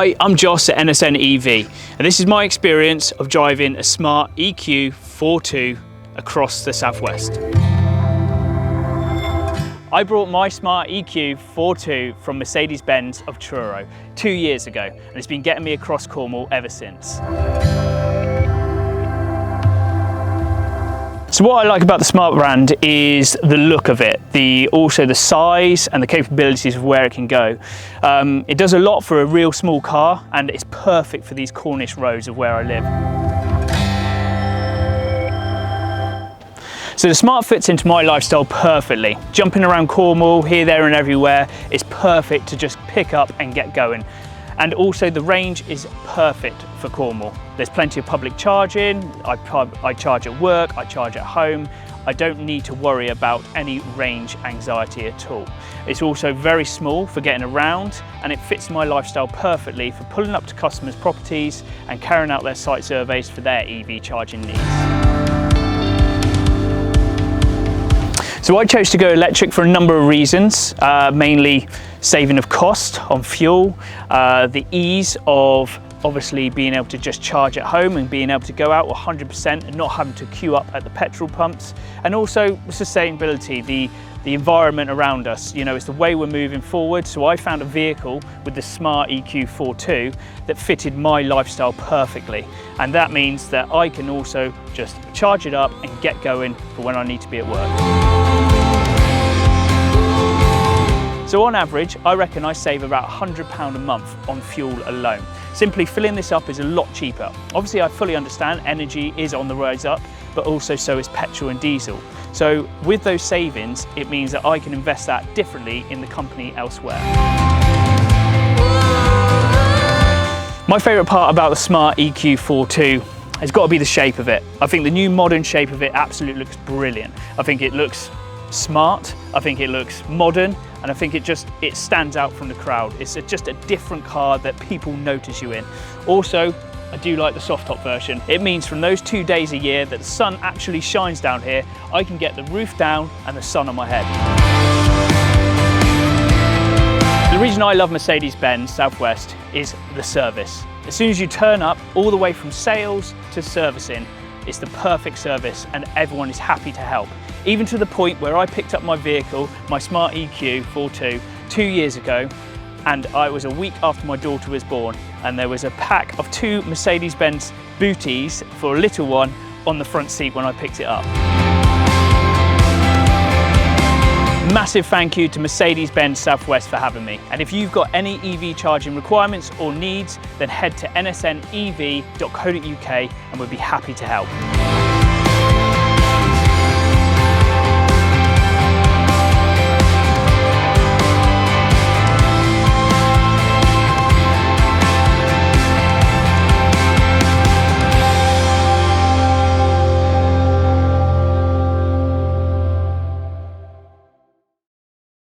Hi, I'm Joss at NSN EV, and this is my experience of driving a smart EQ 4.2 across the southwest. I brought my smart EQ 4.2 from Mercedes-Benz of Truro 2 years ago, and it's been getting me across Cornwall ever since. So what I like about the smart brand is the look of it, also the size and the capabilities of where it can go. It does a lot for a real small car, and it's perfect for these Cornish roads of where I live. So the smart fits into my lifestyle perfectly. Jumping around Cornwall, here, there and everywhere, is perfect to just pick up and get going. And also the range is perfect for Cornwall. There's plenty of public charging. I charge at work, I charge at home. I don't need to worry about any range anxiety at all. It's also very small for getting around, and it fits my lifestyle perfectly for pulling up to customers' properties and carrying out their site surveys for their EV charging needs. So I chose to go electric for a number of reasons, mainly saving of cost on fuel, the ease of obviously being able to just charge at home and being able to go out 100% and not having to queue up at the petrol pumps, and also sustainability, the environment around us. You know, it's the way we're moving forward. So I found a vehicle with the smart EQ 4.2 that fitted my lifestyle perfectly, and that means that I can also just charge it up and get going for when I need to be at work. So on average, I reckon I save about £100 a month on fuel alone. Simply filling this up is a lot cheaper. Obviously, I fully understand energy is on the rise up, but also so is petrol and diesel. So with those savings, it means that I can invest that differently in the company elsewhere. My favourite part about the smart EQ 4.2 has got to be the shape of it. I think the new modern shape of it absolutely looks brilliant. I think it looks smart, I think it looks modern, and I think it stands out from the crowd. It's just a different car that people notice you in. Also, I do like the soft top version. It means from those 2 days a year that the sun actually shines down here, I can get the roof down and the sun on my head. The reason I love Mercedes-Benz Southwest is the service. As soon as you turn up, all the way from sales to servicing, it's the perfect service and everyone is happy to help. Even to the point where I picked up my vehicle, my smart EQ 4.2, 2 years ago, and I was a week after my daughter was born, and there was a pack of 2 Mercedes-Benz booties for a little one on the front seat when I picked it up. Massive thank you to Mercedes-Benz Southwest for having me. And if you've got any EV charging requirements or needs, then head to nsnev.co.uk and we'll be happy to help.